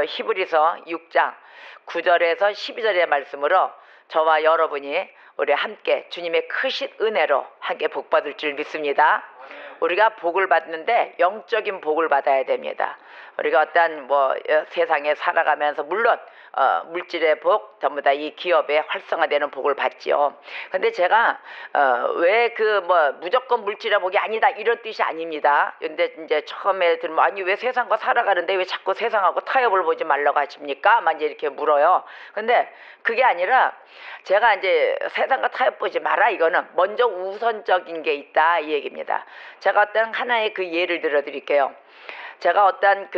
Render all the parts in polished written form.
히브리서 6장 9절에서 12절의 말씀으로 저와 여러분이 우리 함께 주님의 크신 은혜로 함께 복 받을 줄 믿습니다. 우리가 복을 받는데 영적인 복을 받아야 됩니다. 우리가 어떤 세상에 살아가면서 물론 물질의 복 전부 다 이 기업에 활성화되는 복을 받지요. 근데 제가 왜 무조건 물질의 복이 아니다 이런 뜻이 아닙니다. 근데 이제 처음에 들으면 아니 왜 세상과 살아가는데 왜 자꾸 세상하고 타협을 보지 말라고 하십니까? 만 이렇게 물어요. 근데 그게 아니라 제가 이제 세상과 타협 보지 마라 이거는 먼저 우선적인 게 있다 이 얘기입니다. 제가 어떤 하나의 그 예를 들어 드릴게요. 제가 어떤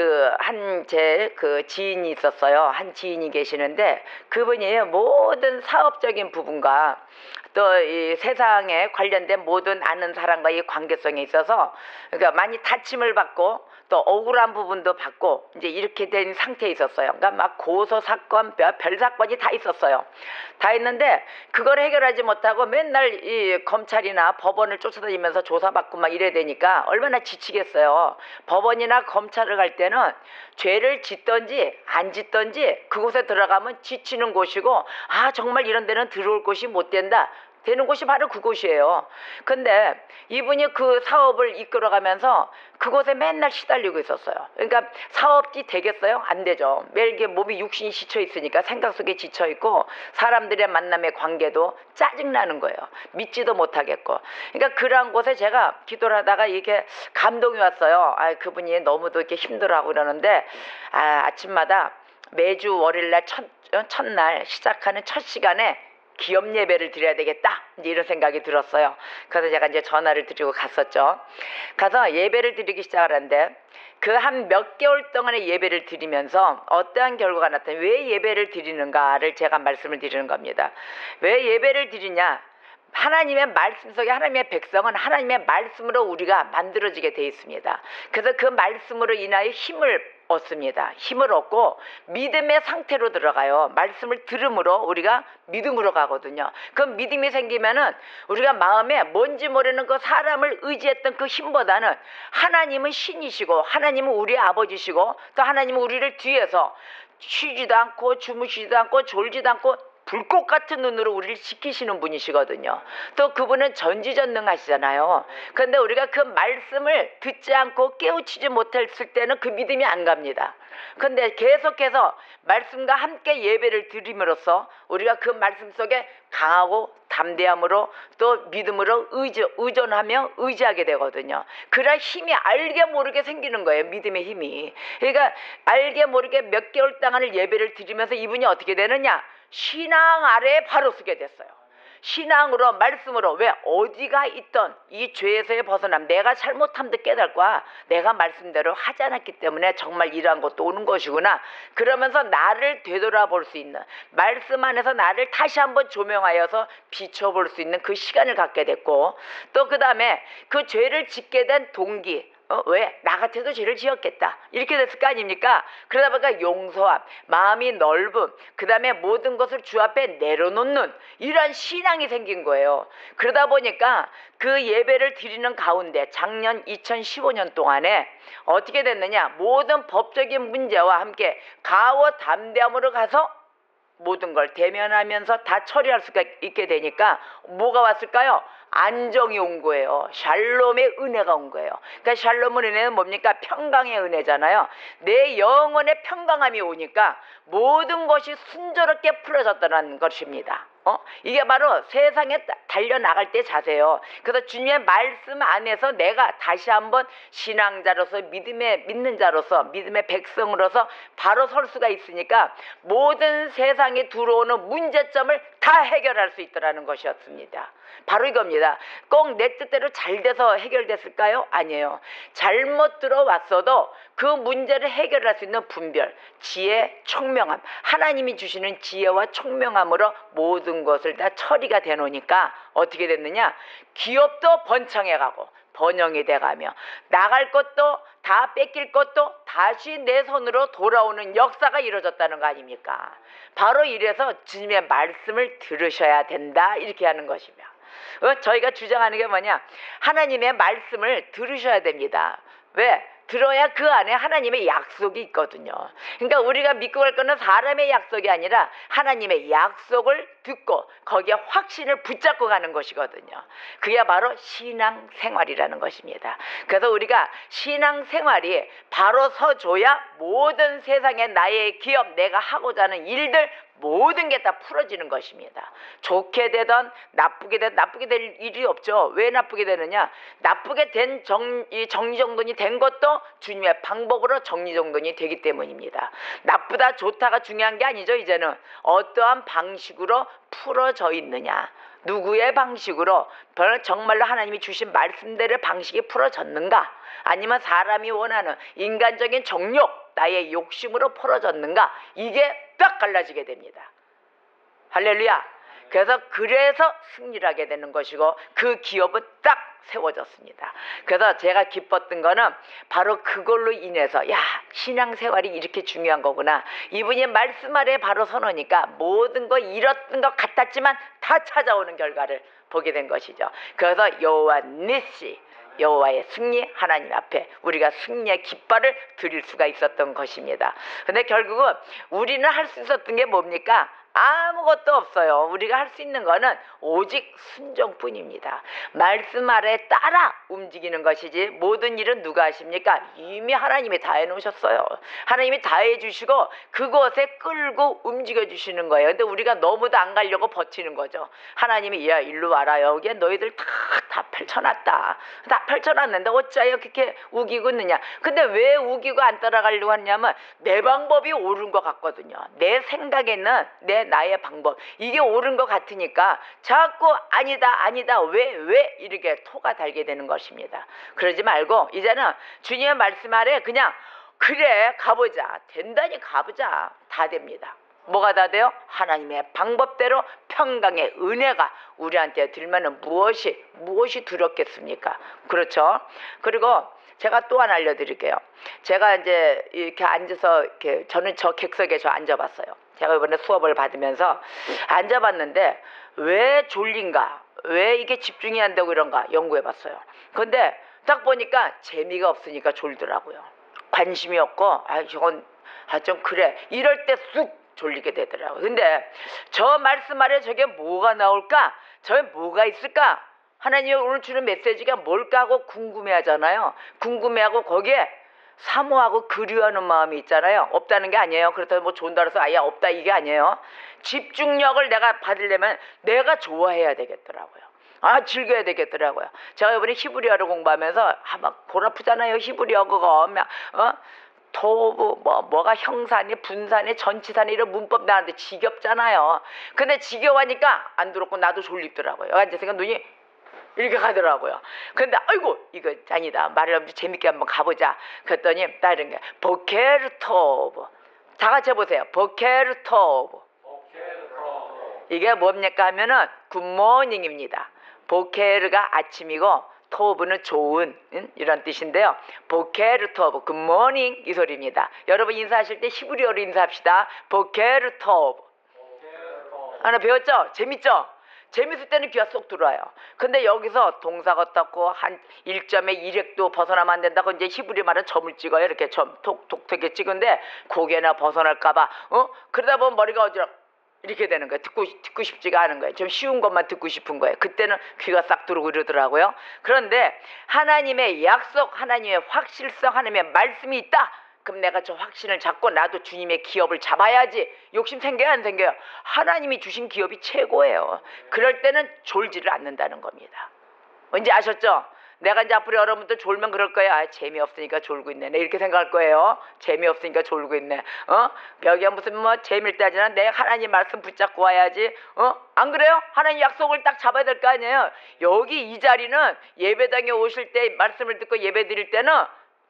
제 지인이 있었어요. 한 지인이 계시는데 그분이 모든 사업적인 부분과 또 이 세상에 관련된 모든 아는 사람과의 관계성에 있어서 그러니까 많이 다침을 받고 또 억울한 부분도 받고 이제 이렇게 된 상태에 있었어요. 그러니까 막 고소 사건, 별 사건이 다 있었어요. 다 있는데 그걸 해결하지 못하고 맨날 이 검찰이나 법원을 쫓아다니면서 조사받고 막 이래야 되니까 얼마나 지치겠어요. 법원이나 검찰을 갈 때는 죄를 짓든지 안 짓든지 그곳에 들어가면 지치는 곳이고 아 정말 이런 데는 들어올 곳이 못 된다. 되는 곳이 바로 그곳이에요. 근데 이분이 그 사업을 이끌어가면서 그곳에 맨날 시달리고 있었어요. 그러니까 사업이 되겠어요? 안 되죠. 매일 이게 몸이 육신이 지쳐 있으니까 생각 속에 지쳐 있고 사람들의 만남의 관계도 짜증나는 거예요. 믿지도 못하겠고. 그러니까 그러한 곳에 제가 기도를 하다가 이렇게 감동이 왔어요. 그분이 너무도 이렇게 힘들어하고 그러는데 아침마다 매주 월요일날 첫날 시작하는 첫 시간에 기업 예배를 드려야 되겠다 이제 이런 생각이 들었어요. 그래서 제가 이제 전화를 드리고 갔었죠. 가서 예배를 드리기 시작하는데 그 한 몇 개월 동안의 예배를 드리면서 어떠한 결과가 나타나요? 왜 예배를 드리는가를 제가 말씀을 드리는 겁니다. 왜 예배를 드리냐? 하나님의 말씀 속에 하나님의 백성은 하나님의 말씀으로 우리가 만들어지게 돼 있습니다. 그래서 그 말씀으로 인하여 힘을 얻습니다. 힘을 얻고 믿음의 상태로 들어가요. 말씀을 들음으로 우리가 믿음으로 가거든요. 그 믿음이 생기면은 우리가 마음에 뭔지 모르는 그 사람을 의지했던 그 힘보다는 하나님은 신이시고 하나님은 우리의 아버지시고 또 하나님은 우리를 뒤에서 쉬지도 않고 주무시지도 않고 졸지도 않고 불꽃 같은 눈으로 우리를 지키시는 분이시거든요. 또 그분은 전지전능하시잖아요. 그런데 우리가 그 말씀을 듣지 않고 깨우치지 못했을 때는 그 믿음이 안 갑니다. 그런데 계속해서 말씀과 함께 예배를 드림으로써 우리가 그 말씀 속에 강하고 담대함으로 또 믿음으로 의존하며 의지하게 되거든요. 그래야 힘이 알게 모르게 생기는 거예요. 믿음의 힘이. 그러니까 알게 모르게 몇 개월 동안을 예배를 드리면서 이분이 어떻게 되느냐? 신앙 아래에 바로 서게 됐어요. 신앙으로 말씀으로 왜 어디가 있던 이 죄에서의 벗어남 내가 잘못함도 깨닫고 내가 말씀대로 하지 않았기 때문에 정말 이러한 것도 오는 것이구나. 그러면서 나를 되돌아볼 수 있는 말씀 안에서 나를 다시 한번 조명하여서 비춰볼 수 있는 그 시간을 갖게 됐고 또 그 다음에 그 죄를 짓게 된 동기 왜? 나 같아도 죄를 지었겠다. 이렇게 됐을 거 아닙니까? 그러다 보니까 용서함, 마음이 넓음, 그 다음에 모든 것을 주 앞에 내려놓는 이러한 신앙이 생긴 거예요. 그러다 보니까 그 예배를 드리는 가운데 작년 2015년 동안에 어떻게 됐느냐? 모든 법적인 문제와 함께 가워 담대함으로 가서 모든 걸 대면하면서 다 처리할 수가 있게 되니까 뭐가 왔을까요? 안정이 온 거예요. 샬롬의 은혜가 온 거예요. 그러니까 샬롬의 은혜는 뭡니까? 평강의 은혜잖아요. 내 영혼의 평강함이 오니까 모든 것이 순조롭게 풀어졌다는 것입니다. 이게 바로 세상에 달려나갈 때 자세요. 그래서 주님의 말씀 안에서 내가 다시 한번 신앙자로서 믿는 자로서 믿음의 백성으로서 바로 설 수가 있으니까 모든 세상에 들어오는 문제점을 다 해결할 수 있더라는 것이었습니다. 바로 이겁니다. 꼭 내 뜻대로 잘 돼서 해결됐을까요? 아니에요. 잘못 들어왔어도 그 문제를 해결할 수 있는 분별, 지혜, 총명함, 하나님이 주시는 지혜와 총명함으로 모든 것을 다 처리가 되노니까 어떻게 됐느냐? 기업도 번창해가고 번영이 돼가며 나갈 것도 다 뺏길 것도 다시 내 손으로 돌아오는 역사가 이루어졌다는 거 아닙니까? 바로 이래서 주님의 말씀을 들으셔야 된다 이렇게 하는 것이며 저희가 주장하는 게 뭐냐? 하나님의 말씀을 들으셔야 됩니다. 왜? 들어야 그 안에 하나님의 약속이 있거든요. 그러니까 우리가 믿고 갈 거는 사람의 약속이 아니라 하나님의 약속을 듣고 거기에 확신을 붙잡고 가는 것이거든요. 그게 바로 신앙생활이라는 것입니다. 그래서 우리가 신앙생활이 바로 서줘야 모든 세상에 나의 기업, 내가 하고자 하는 일들 모든 게 다 풀어지는 것입니다. 좋게 되든 나쁘게 되든 나쁘게 될 일이 없죠. 왜 나쁘게 되느냐? 나쁘게 된 정리정돈이 된 것도 주님의 방법으로 정리정돈이 되기 때문입니다. 나쁘다 좋다가 중요한 게 아니죠. 이제는 어떠한 방식으로 풀어져 있느냐, 누구의 방식으로 정말로 하나님이 주신 말씀대로 방식이 풀어졌는가, 아니면 사람이 원하는 인간적인 정욕, 나의 욕심으로 풀어졌는가, 이게 딱 갈라지게 됩니다. 할렐루야. 그래서 승리를 하게 되는 것이고 그 기업은 딱 세워졌습니다. 그래서 제가 기뻤던 거는 바로 그걸로 인해서, 야, 신앙생활이 이렇게 중요한 거구나. 이분이 말씀 아래 바로 서놓으니까 모든 거 잃었던 것 같았지만 다 찾아오는 결과를 보게 된 것이죠. 그래서 여호와 니시, 여호와의 승리, 하나님 앞에 우리가 승리의 깃발을 드릴 수가 있었던 것입니다. 근데 결국은 우리는 할 수 있었던 게 뭡니까? 아무것도 없어요. 우리가 할 수 있는 거는 오직 순종뿐입니다. 말씀 아래 따라 움직이는 것이지 모든 일은 누가 하십니까? 이미 하나님이 다 해놓으셨어요. 하나님이 다 해주시고 그곳에 끌고 움직여 주시는 거예요. 근데 우리가 너무도 안 가려고 버티는 거죠. 하나님이, 야, 일로 와라. 여기에 너희들 다 펼쳐놨다. 다 펼쳐놨는데 어찌하여 그렇게 우기고 있느냐. 근데 왜 우기고 안 따라가려고 하냐면 내 방법이 옳은 것 같거든요. 내 생각에는 나의 방법, 이게 옳은 것 같으니까 자꾸 아니다 왜 이렇게 토가 달게 되는 것입니다. 그러지 말고 이제는 주님의 말씀 아래 그냥 그래 가보자, 된다니 가보자. 다 됩니다. 뭐가 다 돼요? 하나님의 방법대로 평강의 은혜가 우리한테 들면은 무엇이 두렵겠습니까? 그렇죠? 그리고 제가 또 하나 알려드릴게요. 제가 이제 이렇게 앉아서 저는 저 객석에 앉아봤어요. 제가 이번에 수업을 받으면서 앉아봤는데 왜 졸린가, 왜 이게 집중이 안 되고 이런가 연구해봤어요. 근데 딱 보니까 재미가 없으니까 졸더라고요. 관심이 없고 저건 좀 그래 이럴 때 쑥 졸리게 되더라고요. 근데 저 말씀 아래 저게 뭐가 나올까, 저게 뭐가 있을까, 하나님이 오늘 주는 메시지가 뭘까 하고 궁금해하잖아요. 궁금해하고 거기에 사모하고 그리워하는 마음이 있잖아요. 없다는 게 아니에요. 그렇다고 뭐 좋은다 해서 아예 없다 이게 아니에요. 집중력을 내가 받으려면 내가 좋아해야 되겠더라고요. 즐겨야 되겠더라고요. 제가 이번에 히브리어를 공부하면서 막 골 아프잖아요. 히브리어 그거 토부 뭐가 형산이 분산이 전치산이 이런 문법 나왔는데 지겹잖아요. 근데 지겨워하니까 안 들었고 나도 졸립더라고요. 앉아서 눈이 이렇게 가더라고요. 근데 아이고 이거 아니다, 말을 재밌게 한번 가보자. 그랬더니 다른 게 보케르토브. 다 같이 해보세요. 보케르토브. 이게 뭡니까 하면은 굿모닝입니다. 보케르가 아침이고 토브는 좋은, 이런 뜻인데요. 보케르토브, 굿모닝 이 소리입니다. 여러분 인사하실 때 히브리어로 인사합시다. 보케르토브. 하나 배웠죠? 재밌죠? 재밌을 때는 귀가 쏙 들어와요. 근데 여기서 동사가 어떻고 한 1점의 1획도 벗어나면 안 된다고 이제 히브리 말은 점을 찍어요. 이렇게 점 톡톡 되게 찍은데 고개나 벗어날까봐 그러다 보면 머리가 어지러 이렇게 되는 거예요. 듣고 싶지가 않은 거예요. 좀 쉬운 것만 듣고 싶은 거예요. 그때는 귀가 싹 들어오고 이러더라고요. 그런데 하나님의 약속, 하나님의 확실성, 하나님의 말씀이 있다. 그럼 내가 저 확신을 잡고 나도 주님의 기업을 잡아야지. 욕심 생겨요, 안 생겨요? 하나님이 주신 기업이 최고예요. 그럴 때는 졸지를 않는다는 겁니다. 뭔지 아셨죠? 내가 이제 앞으로 여러분들 졸면 그럴 거야. 재미없으니까 졸고 있네. 내 이렇게 생각할 거예요. 재미없으니까 졸고 있네. 여기가 무슨 재미일 때 하지만 내가 하나님 말씀 붙잡고 와야지. 안 그래요? 하나님 약속을 딱 잡아야 될 거 아니에요. 여기 이 자리는 예배당에 오실 때 말씀을 듣고 예배 드릴 때는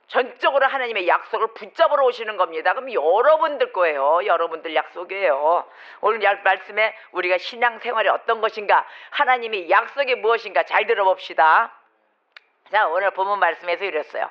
전적으로 하나님의 약속을 붙잡으러 오시는 겁니다. 그럼 여러분들 거예요. 여러분들 약속이에요. 오늘 말씀에 우리가 신앙생활이 어떤 것인가, 하나님의 약속이 무엇인가 잘 들어봅시다. 자, 오늘 본문 말씀에서 이랬어요.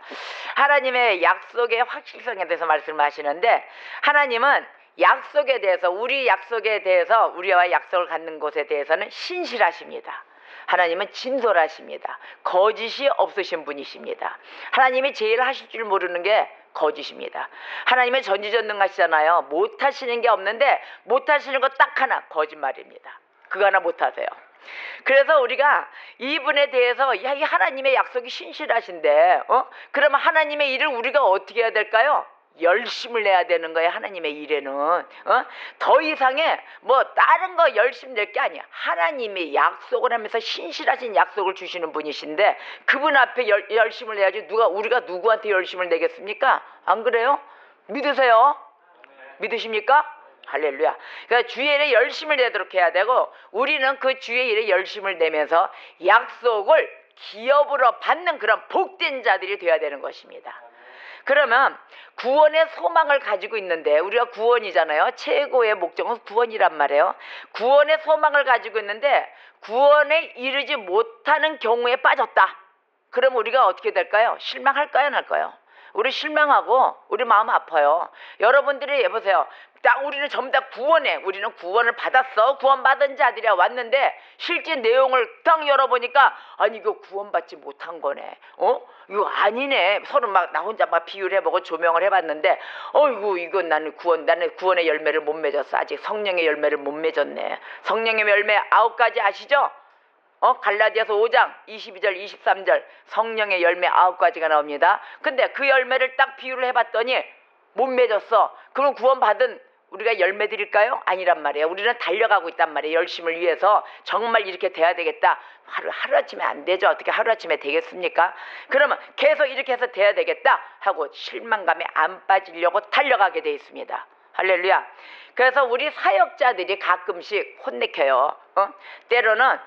하나님의 약속의 확실성에 대해서 말씀하시는데, 하나님은 약속에 대해서, 우리 약속에 대해서, 우리와 약속을 갖는 곳에 대해서는 신실하십니다. 하나님은 진솔하십니다. 거짓이 없으신 분이십니다. 하나님이 제일 하실 줄 모르는 게 거짓입니다. 하나님은 전지전능하시잖아요. 못하시는 게 없는데 못하시는 거 딱 하나, 거짓말입니다. 그거 하나 못하세요. 그래서 우리가 이분에 대해서 야, 이 하나님의 약속이 신실하신데 그러면 하나님의 일을 우리가 어떻게 해야 될까요? 열심을 내야 되는 거예요. 하나님의 일에는 더 이상의 뭐 다른 거 열심 낼 게 아니야. 하나님이 약속을 하면서 신실하신 약속을 주시는 분이신데 그분 앞에 열심을 내야지 우리가 누구한테 열심을 내겠습니까? 안 그래요? 믿으세요? 믿으십니까? 할렐루야. 그러니까 주의 일에 열심을 내도록 해야 되고 우리는 그 주의 일에 열심을 내면서 약속을 기업으로 받는 그런 복된 자들이 되어야 되는 것입니다. 그러면 구원의 소망을 가지고 있는데 우리가 구원이잖아요. 최고의 목적은 구원이란 말이에요. 구원의 소망을 가지고 있는데 구원에 이르지 못하는 경우에 빠졌다. 그럼 우리가 어떻게 될까요? 실망할까요? 안 할까요? 우리 실망하고 우리 마음 아파요. 여러분들이 해보세요. 우리는 전부 다 우리는 구원을 받았어. 구원받은 자들이 왔는데 실제 내용을 딱 열어보니까 아니 이거 구원받지 못한 거네. 이거 아니네. 서로 막 나 혼자 막 비유를 해보고 조명을 해봤는데 이건 나는 구원의 열매를 못 맺었어. 아직 성령의 열매를 못 맺었네. 성령의 열매 9가지 아시죠? 갈라디아서 5장 22절 23절 성령의 열매 9가지가 나옵니다. 근데 그 열매를 딱 비유를 해봤더니 못 맺었어. 그럼 구원받은 우리가 열매들일까요? 아니란 말이에요. 우리는 달려가고 있단 말이에요. 열심을 위해서 정말 이렇게 돼야 되겠다. 하루아침에 안 되죠. 어떻게 하루아침에 되겠습니까? 그러면 계속 이렇게 해서 돼야 되겠다 하고 실망감에 안 빠지려고 달려가게 돼 있습니다. 할렐루야. 그래서 우리 사역자들이 가끔씩 혼내켜요. 때로는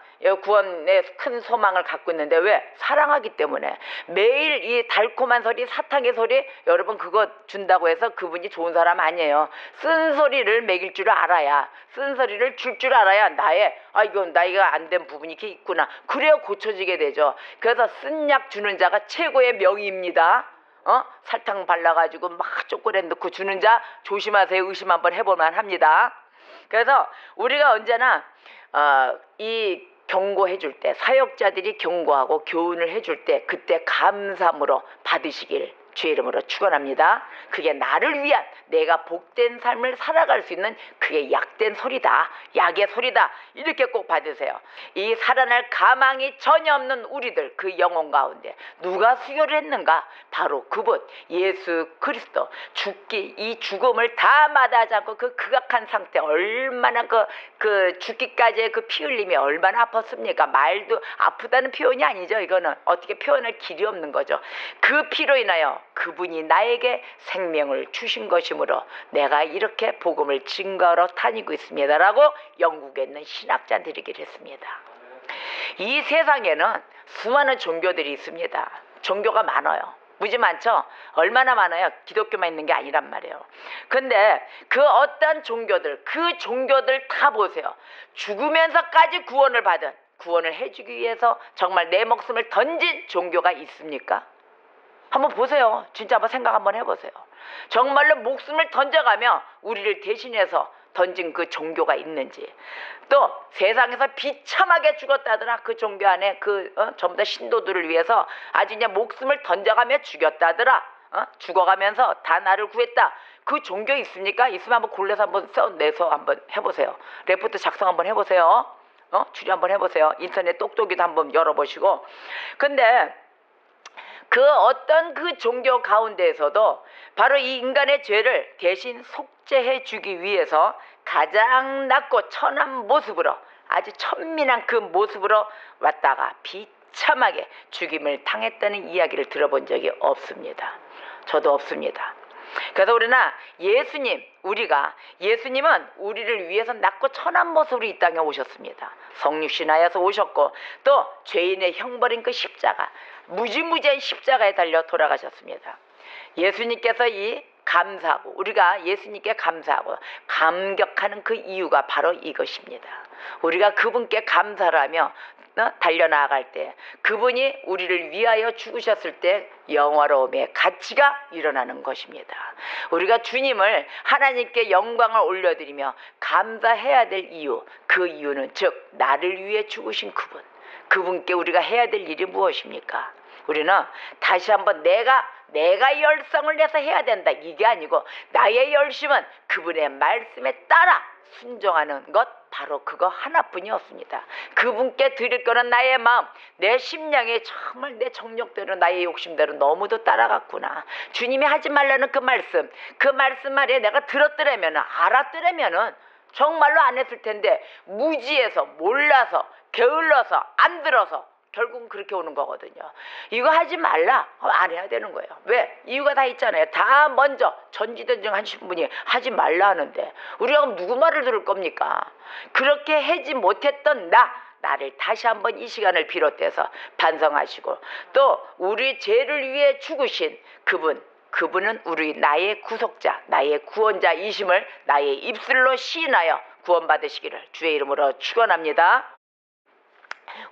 구원에 큰 소망을 갖고 있는데 왜? 사랑하기 때문에. 매일 이 달콤한 소리, 사탕의 소리, 여러분 그거 준다고 해서 그분이 좋은 사람 아니에요. 쓴소리를 먹일 줄 알아야, 쓴소리를 줄 줄 알아야 이건 나이가 안 된 부분이 이렇게 있구나. 그래야 고쳐지게 되죠. 그래서 쓴 약 주는 자가 최고의 명의입니다. 설탕 발라가지고 막 초콜릿 넣고 주는 자 조심하세요. 의심 한번 해볼만 합니다. 그래서 우리가 언제나 이 경고해 줄 때, 사역자들이 경고하고 교훈을 해줄 때 그때 감사함으로 받으시길 주의 이름으로 축원합니다. 그게 나를 위한 내가 복된 삶을 살아갈 수 있는 그게 약된 소리다. 약의 소리다. 이렇게 꼭 받으세요. 이 살아날 가망이 전혀 없는 우리들 그 영혼 가운데 누가 수혈을 했는가? 바로 그분 예수 그리스도. 이 죽음을 다 마다하지 않고 그 극악한 상태 얼마나 그 죽기까지의 그 피 흘림이 얼마나 아팠습니까? 말도 아프다는 표현이 아니죠. 이거는 어떻게 표현할 길이 없는 거죠. 그 피로 인하여 그분이 나에게 생명을 주신 것이므로 내가 이렇게 복음을 증거하러 다니고 있습니다 라고 영국에 있는 신학자들이 했습니다. 이 세상에는 수많은 종교들이 있습니다. 종교가 많아요. 무지 많죠? 얼마나 많아요? 기독교만 있는 게 아니란 말이에요. 근데 그 어떤 종교들, 그 종교들 다 보세요. 죽으면서까지 구원을 해주기 위해서 정말 내 목숨을 던진 종교가 있습니까? 한번 보세요. 진짜 한번 생각 한번 해보세요. 정말로 목숨을 던져가며 우리를 대신해서 던진 그 종교가 있는지, 또 세상에서 비참하게 죽었다더라. 그 종교 안에 전부 다 신도들을 위해서 아주 그냥 목숨을 던져가며 죽였다더라. 죽어가면서 다 나를 구했다. 그 종교 있습니까? 있으면 한번 골라서 한번 써내서 한번 해보세요. 레포트 작성 한번 해보세요. 추리 한번 해보세요. 인터넷 똑똑이도 한번 열어보시고. 근데 그 어떤 그 종교 가운데에서도 바로 이 인간의 죄를 대신 속죄해 주기 위해서 가장 낮고 천한 모습으로, 아주 천민한 그 모습으로 왔다가 비참하게 죽임을 당했다는 이야기를 들어본 적이 없습니다. 저도 없습니다. 그래서 예수님은 우리를 위해서 낮고 천한 모습으로 이 땅에 오셨습니다. 성육신하여서 오셨고, 또 죄인의 형벌인 그 십자가, 무지무지한 십자가에 달려 돌아가셨습니다. 예수님께서 우리가 예수님께 감사하고 감격하는 그 이유가 바로 이것입니다. 우리가 그분께 감사를 하며 달려나갈 때, 그분이 우리를 위하여 죽으셨을 때 영화로움의 가치가 일어나는 것입니다. 우리가 주님을 하나님께 영광을 올려드리며 감사해야 될 이유, 그 이유는 즉 나를 위해 죽으신 그분께 우리가 해야 될 일이 무엇입니까? 우리는 다시 한번 내가 열성을 내서 해야 된다, 이게 아니고 나의 열심은 그분의 말씀에 따라 순종하는 것, 바로 그거 하나뿐이었습니다. 그분께 드릴 거는 나의 마음, 내 심령이 정말 내 정욕대로 나의 욕심대로 너무도 따라갔구나. 주님이 하지 말라는 그 말씀 말에 내가 들었더라면, 알았더라면 정말로 안 했을 텐데 무지해서, 몰라서, 게을러서, 안 들어서 결국은 그렇게 오는 거거든요. 이거 하지 말라, 안 해야 되는 거예요. 왜? 이유가 다 있잖아요. 다 먼저 전지전능 하신 분이 하지 말라 하는데 우리가 그럼 누구 말을 들을 겁니까? 그렇게 하지 못했던 나를 다시 한번 이 시간을 비롯해서 반성하시고, 또 우리 죄를 위해 죽으신 그분은 나의 구속자, 나의 구원자이심을 나의 입술로 시인하여 구원받으시기를 주의 이름으로 축원합니다.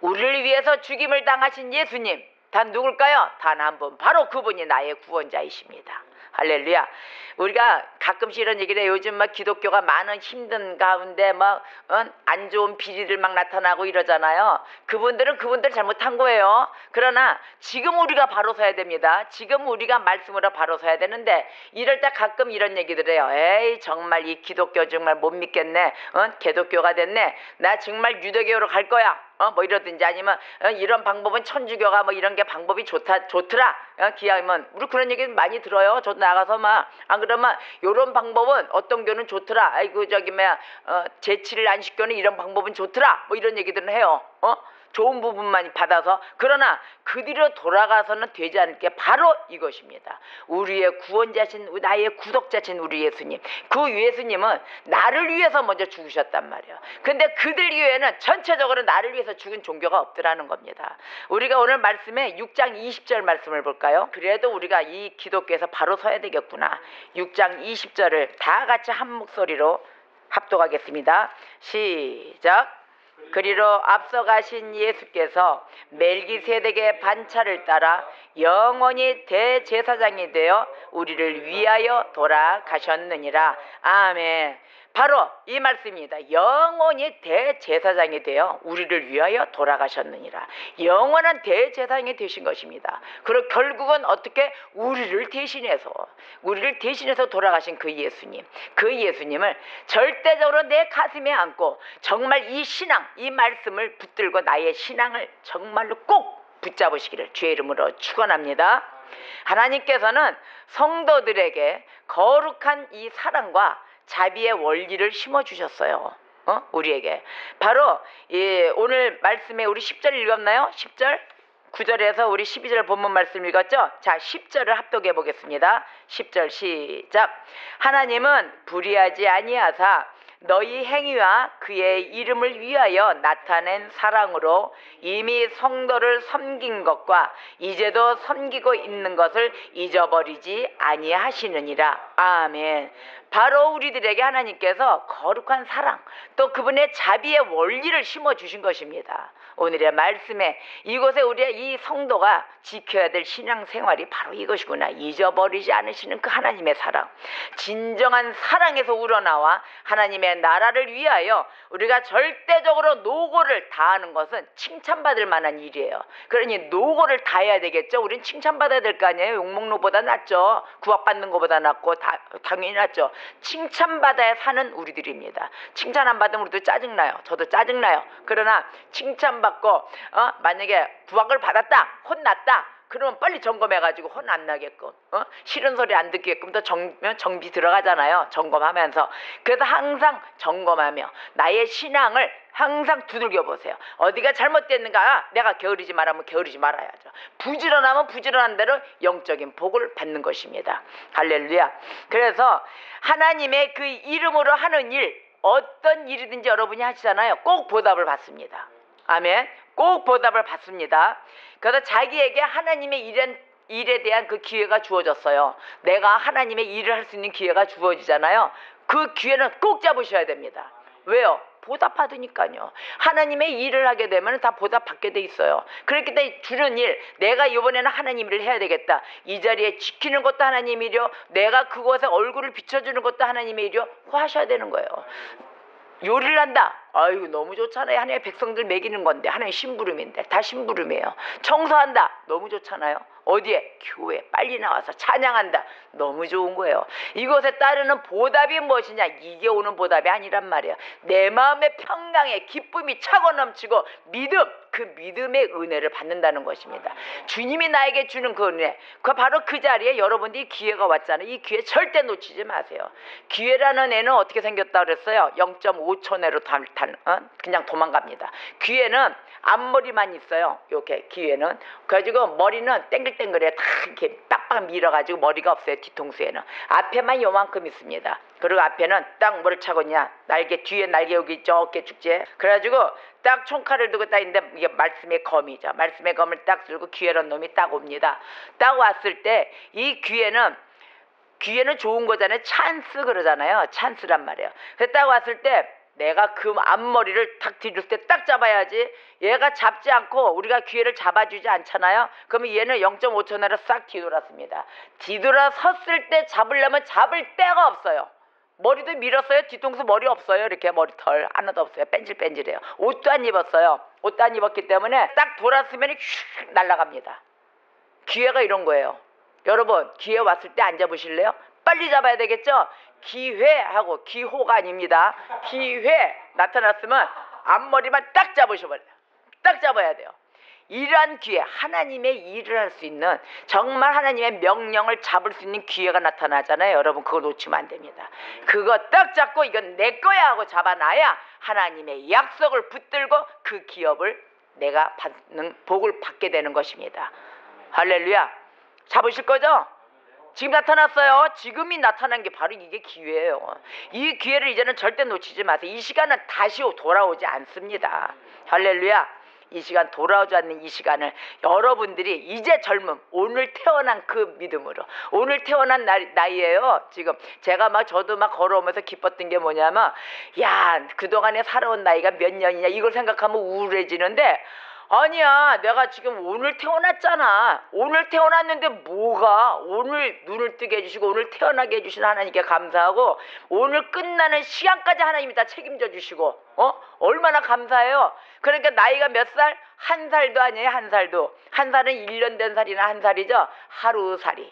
우리를 위해서 죽임을 당하신 예수님, 단 누굴까요? 단 한 분, 바로 그분이 나의 구원자이십니다. 할렐루야. 우리가 가끔씩 이런 얘기를 해요. 요즘 막 기독교가 많은 힘든 가운데 막 안 좋은 비리들 막 나타나고 이러잖아요. 그분들 잘못한 거예요. 그러나 지금 우리가 바로 서야 됩니다. 지금 우리가 말씀으로 바로 서야 되는데, 이럴 때 가끔 이런 얘기들 해요. 에이, 정말 이 기독교 정말 못 믿겠네. 개독교가 됐네. 나 정말 유대교로 갈 거야. 뭐 이러든지, 아니면 이런 방법은 천주교가 뭐 이런 게 방법이 좋더라. 기하면 우리 그런 얘기 많이 들어요. 저도 나가서 막, 안 그러면 요런 방법은 어떤 교는 좋더라. 아이고 저기 뭐야 제치를 안 시켜는 이런 방법은 좋더라. 뭐 이런 얘기들은 해요. 좋은 부분만 받아서. 그러나 그 뒤로 돌아가서는 되지 않을 게 바로 이것입니다. 우리의 구원자신, 나의 구속자신 우리 예수님, 그 예수님은 나를 위해서 먼저 죽으셨단 말이에요. 근데 그들 이외에는 전체적으로 나를 위해서 죽은 종교가 없더라는 겁니다. 우리가 오늘 말씀에 6장 20절 말씀을 볼까요? 그래도 우리가 이 기독교에서 바로 서야 되겠구나. 6장 20절을 다 같이 한 목소리로 합독하겠습니다. 시작. 그리로 앞서가신 예수께서 멜기세덱의 반차를 따라 영원히 대제사장이 되어 우리를 위하여 돌아가셨느니라. 아멘. 바로 이 말씀입니다. 영원히 대제사장이 되어 우리를 위하여 돌아가셨느니라. 영원한 대제사장이 되신 것입니다. 그리고 결국은 어떻게 우리를 대신해서 돌아가신 그 예수님, 그 예수님을 절대적으로 내 가슴에 안고 정말 이 신앙, 이 말씀을 붙들고 나의 신앙을 정말로 꼭 붙잡으시기를 주의 이름으로 축원합니다. 하나님께서는 성도들에게 거룩한 이 사랑과 자비의 원리를 심어주셨어요. 우리에게. 바로 오늘 말씀에 우리 10절 읽었나요? 10절? 9절에서 우리 12절 본문 말씀 읽었죠? 자, 10절을 합독해 보겠습니다. 10절 시작. 하나님은 불의하지 아니하사 너희 행위와 그의 이름을 위하여 나타낸 사랑으로 이미 성도를 섬긴 것과 이제도 섬기고 있는 것을 잊어버리지 아니하시느니라. 아멘. 바로 우리들에게 하나님께서 거룩한 사랑, 또 그분의 자비의 원리를 심어주신 것입니다. 오늘의 말씀에 이곳에 우리의 이 성도가 지켜야 될 신앙생활이 바로 이것이구나. 잊어버리지 않으시는 그 하나님의 사랑, 진정한 사랑에서 우러나와 하나님의 나라를 위하여 우리가 절대적으로 노고를 다하는 것은 칭찬받을 만한 일이에요. 그러니 노고를 다해야 되겠죠. 우린 칭찬받아야 될 거 아니에요. 욕먹노보다 낫죠. 구박받는 것보다 낫고 당연히 낫죠. 칭찬받아야 사는 우리들입니다. 칭찬 안 받으면 우리도 짜증나요. 저도 짜증나요. 그러나 칭찬받고 만약에 구박을 받았다, 혼났다, 그러면 빨리 점검해가지고 혼 안 나게끔, 싫은 소리 안 듣게끔 또 정비 들어가잖아요. 점검하면서. 그래서 항상 점검하며 나의 신앙을 항상 두들겨 보세요. 어디가 잘못됐는가? 내가 게으르지 말하면 게으르지 말아야죠. 부지런하면 부지런한 대로 영적인 복을 받는 것입니다. 할렐루야. 그래서 하나님의 그 이름으로 하는 일, 어떤 일이든지 여러분이 하시잖아요. 꼭 보답을 받습니다. 아멘. 꼭 보답을 받습니다. 그래서 자기에게 하나님의 일에 대한 그 기회가 주어졌어요. 내가 하나님의 일을 할 수 있는 기회가 주어지잖아요. 그 기회는 꼭 잡으셔야 됩니다. 왜요? 보답받으니까요. 하나님의 일을 하게 되면 다 보답받게 돼 있어요. 그렇기 때문에 주는 일, 내가 이번에는 하나님 일을 해야 되겠다. 이 자리에 지키는 것도 하나님 일이요, 내가 그곳에 얼굴을 비춰주는 것도 하나님의 일이요, 하셔야 되는 거예요. 요리를 한다. 아이고 너무 좋잖아요. 하나님의 백성들 먹이는 건데, 하나님 심부름인데, 다 심부름이에요. 청소한다, 너무 좋잖아요. 어디에? 교회 빨리 나와서 찬양한다, 너무 좋은 거예요. 이것에 따르는 보답이 무엇이냐? 이게 오는 보답이 아니란 말이에요. 내 마음의 평강에 기쁨이 차고 넘치고 믿음, 그 믿음의 은혜를 받는다는 것입니다. 주님이 나에게 주는 그 은혜, 그 바로 그 자리에 여러분들이 기회가 왔잖아요. 이 기회 절대 놓치지 마세요. 기회라는 애는 어떻게 생겼다 그랬어요? 0.5초 내로 그냥 도망갑니다. 기회는 앞머리만 있어요. 이렇게 기회는. 그래가지고 머리는 땡글땡글해. 다 이렇게 빡빡 밀어가지고 머리가 없어요. 뒤통수에는. 앞에만 요만큼 있습니다. 그리고 앞에는 딱 뭘 차고 있냐? 날개, 뒤에 날개 여기 있죠. 어깨 축지에. 그래가지고 딱 총칼을 두고 딱 있는데, 이게 말씀의 검이죠. 말씀의 검을 딱 들고 기회라는 놈이 딱 옵니다. 딱 왔을 때 이 기회는 좋은 거잖아요. 찬스 그러잖아요. 찬스란 말이에요. 그래서 딱 왔을 때 내가 그 앞머리를 탁 뒤를 때 딱 잡아야지. 얘가 잡지 않고 우리가 기회를 잡아주지 않잖아요. 그러면 얘는 0.5초 내로 싹 뒤돌았습니다. 뒤돌아 섰을 때 잡으려면 잡을 데가 없어요. 머리도 밀었어요. 뒤통수 머리 없어요. 이렇게 머리털 하나도 없어요. 뺀질뺀질해요. 옷도 안 입었어요. 옷도 안 입었기 때문에 딱 돌았으면 휙 날아갑니다. 기회가 이런 거예요. 여러분, 기회 왔을 때 안 잡으실래요? 빨리 잡아야 되겠죠? 기회하고 기호가 아닙니다. 기회 나타났으면 앞머리만 딱 잡으셔버려요. 딱 잡아야 돼요. 이러한 기회, 하나님의 일을 할 수 있는, 정말 하나님의 명령을 잡을 수 있는 기회가 나타나잖아요. 여러분, 그거 놓치면 안 됩니다. 그거 딱 잡고 이건 내 거야 하고 잡아놔야 하나님의 약속을 붙들고 그 기업을 내가 받는 복을 받게 되는 것입니다. 할렐루야. 잡으실 거죠? 지금 나타났어요. 지금이 나타난 게 바로 이게 기회예요. 이 기회를 이제는 절대 놓치지 마세요. 이 시간은 다시 돌아오지 않습니다. 할렐루야. 이 시간 돌아오지 않는 이 시간을 여러분들이 이제 젊음, 오늘 태어난 그 믿음으로, 오늘 태어난 나이에요. 지금 제가 저도 걸어오면서 기뻤던 게 뭐냐면, 야, 그동안에 살아온 나이가 몇 년이냐 이걸 생각하면 우울해지는데, 아니야, 내가 지금 오늘 태어났잖아. 오늘 태어났는데 뭐가, 오늘 눈을 뜨게 해주시고 오늘 태어나게 해주신 하나님께 감사하고, 오늘 끝나는 시간까지 하나님이 다 책임져 주시고, 얼마나 감사해요. 그러니까 나이가 몇 살? 한 살도 아니에요. 한 살도. 한 살은 1년 된 살이나 한 살이죠. 하루살이.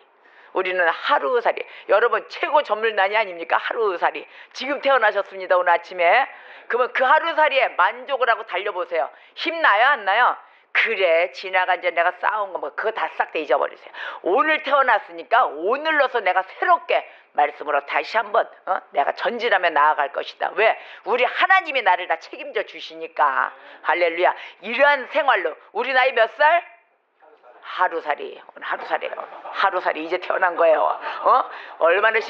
우리는 하루살이. 여러분, 최고 전물난이 아닙니까? 하루살이. 지금 태어나셨습니다. 오늘 아침에. 그러면 그 하루살이에 만족을 하고 달려보세요. 힘나요? 안 나요? 그래, 지나간 전에 내가 쌓아온 거 그거 다 싹 다 잊어버리세요. 오늘 태어났으니까 오늘로서 내가 새롭게 말씀으로 다시 한번 내가 전진하며 나아갈 것이다. 왜? 우리 하나님이 나를 다 책임져 주시니까. 할렐루야. 이러한 생활로 우리 나이 몇 살? 하루살이. 오늘 하루살이에요. 하루살이 이제 태어난 거예요. 얼마나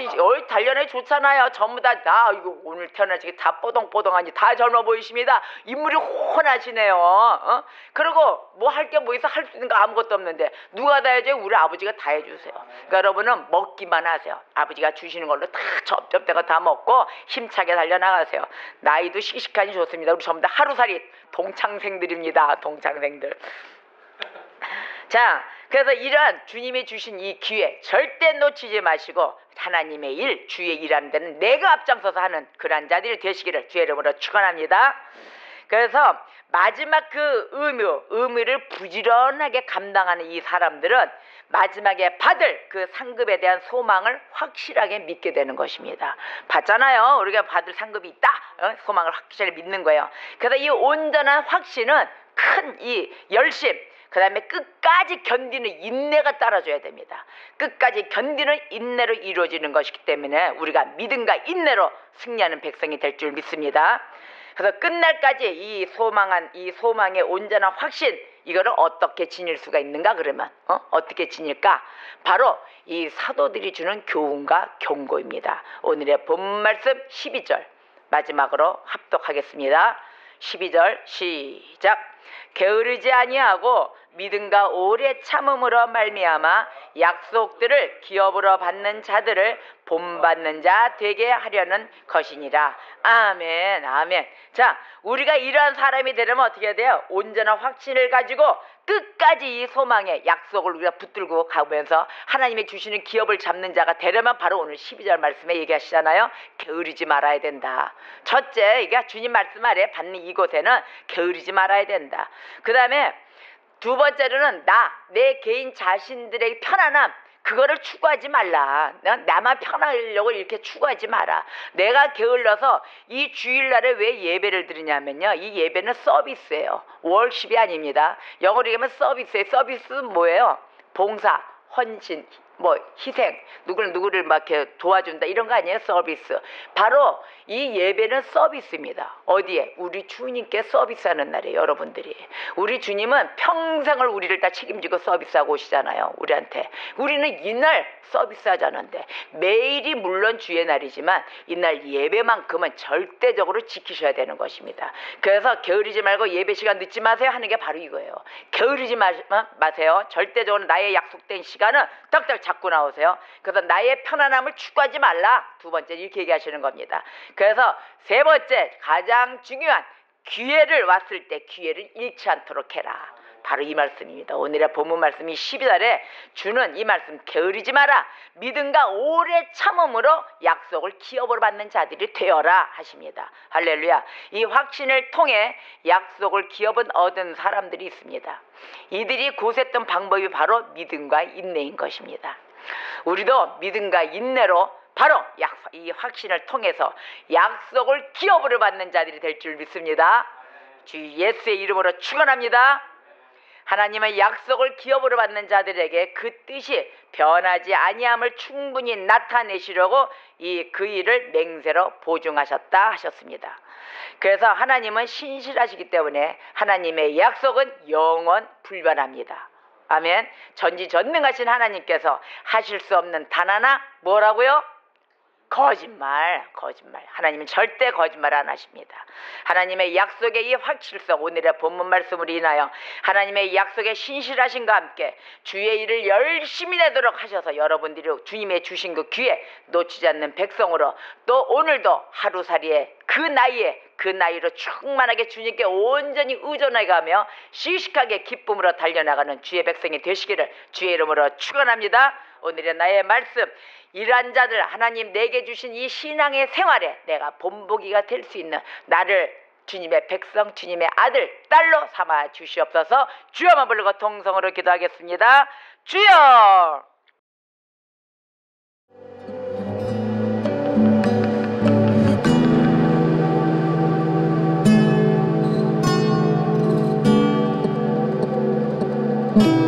단련해 좋잖아요. 전부 다 이거 오늘 태어나시기 다 뽀동뽀동하니 다 젊어 보이십니다. 인물이 훤하시네요. 그리고 뭐 할 게 뭐 있어? 할 수 있는 거 아무것도 없는데 누가 다 해줘요? 우리 아버지가 다 해주세요. 그러니까 여러분은 먹기만 하세요. 아버지가 주시는 걸로 다 접대가 다 먹고 힘차게 달려나가세요. 나이도 씩씩하니 좋습니다. 우리 전부 다 하루살이 동창생들입니다. 동창생들. 자, 그래서 이러한 주님이 주신 이 기회 절대 놓치지 마시고 하나님의 일, 주의 일하는 데는 내가 앞장서서 하는 그러한 자들이 되시기를 주의 이름으로 축원합니다. 그래서 마지막 그 의무를 부지런하게 감당하는 이 사람들은 마지막에 받을 그 상급에 대한 소망을 확실하게 믿게 되는 것입니다. 받잖아요. 우리가 받을 상급이 있다. 소망을 확실하게 믿는 거예요. 그래서 이 온전한 확신은 큰 이 열심, 그 다음에 끝까지 견디는 인내가 따라줘야 됩니다. 끝까지 견디는 인내로 이루어지는 것이기 때문에 우리가 믿음과 인내로 승리하는 백성이 될 줄 믿습니다. 그래서 끝날까지 이 소망의 온전한 확신, 이거를 어떻게 지닐 수가 있는가? 그러면 어떻게 지닐까? 바로 이 사도들이 주는 교훈과 경고입니다. 오늘의 본 말씀 12절 마지막으로 합독하겠습니다. 12절 시작. 게으르지 아니하고 믿음과 오래 참음으로 말미암아 약속들을 기업으로 받는 자들을 본받는 자 되게 하려는 것이니라. 아멘, 아멘. 자, 우리가 이러한 사람이 되려면 어떻게 해야 돼요? 온전한 확신을 가지고 끝까지 이 소망의 약속을 우리가 붙들고 가면서 하나님이 주시는 기업을 잡는 자가 되려면 바로 오늘 12절 말씀에 얘기하시잖아요. 게으르지 말아야 된다. 첫째, 이게 주님 말씀 아래 받는 이곳에는 게으르지 말아야 된다. 그 다음에 두 번째로는 내 개인 자신들의 편안함, 그거를 추구하지 말라. 나만 편하려고 이렇게 추구하지 마라. 내가 게을러서 이 주일날에 왜 예배를 드리냐면요, 이 예배는 서비스예요. 월십이 아닙니다. 영어로 얘기하면 서비스예요. 서비스는 뭐예요? 봉사, 헌신, 희생, 누구를 막 이렇게 도와준다, 이런 거 아니에요? 서비스. 바로 이 예배는 서비스입니다. 어디에? 우리 주님께 서비스하는 날이에요, 여러분들이. 우리 주님은 평생을 우리를 다 책임지고 서비스하고 오시잖아요, 우리한테. 우리는 이날 서비스하자는데, 매일이 물론 주의 날이지만 이날 예배만큼은 절대적으로 지키셔야 되는 것입니다. 그래서 게으르지 말고 예배 시간 늦지 마세요 하는 게 바로 이거예요. 게으르지 마세요. 절대적으로 나의 약속된 시간은 딱딱 잡고 나오세요. 그래서 나의 편안함을 추구하지 말라. 두 번째, 이렇게 얘기하시는 겁니다. 그래서 세 번째, 가장 중요한 기회를 왔을 때 기회를 잃지 않도록 해라. 바로 이 말씀입니다. 오늘의 본문 말씀이 12절에 주는 이 말씀, 게으르지 마라. 믿음과 오래 참음으로 약속을 기업으로 받는 자들이 되어라 하십니다. 할렐루야. 이 확신을 통해 약속을 기업은 얻은 사람들이 있습니다. 이들이 고수했던 방법이 바로 믿음과 인내인 것입니다. 우리도 믿음과 인내로 바로 이 확신을 통해서 약속을 기업으로 받는 자들이 될 줄 믿습니다. 주 예수의 이름으로 축원합니다. 하나님의 약속을 기업으로 받는 자들에게 그 뜻이 변하지 아니함을 충분히 나타내시려고 그 일을 맹세로 보증하셨다 하셨습니다. 그래서 하나님은 신실하시기 때문에 하나님의 약속은 영원 불변합니다. 아멘. 전지전능하신 하나님께서 하실 수 없는 단 하나, 뭐라고요? 거짓말. 하나님은 절대 거짓말 안 하십니다. 하나님의 약속의 이 확실성, 오늘의 본문 말씀으로 인하여 하나님의 약속에 신실하신과 함께 주의 일을 열심히 내도록 하셔서 여러분들이 주님의 주신 그 기회 놓치지 않는 백성으로, 또 오늘도 하루살이에 그 나이로 충만하게 주님께 온전히 의존해가며 씩씩하게 기쁨으로 달려나가는 주의 백성이 되시기를 주의 이름으로 축원합니다. 오늘의 나의 말씀, 이러한 자들, 하나님 내게 주신 이 신앙의 생활에 내가 본보기가 될 수 있는 나를 주님의 백성, 주님의 아들, 딸로 삼아 주시옵소서. 주여만 부르고 통성으로 기도하겠습니다. 주여! 음.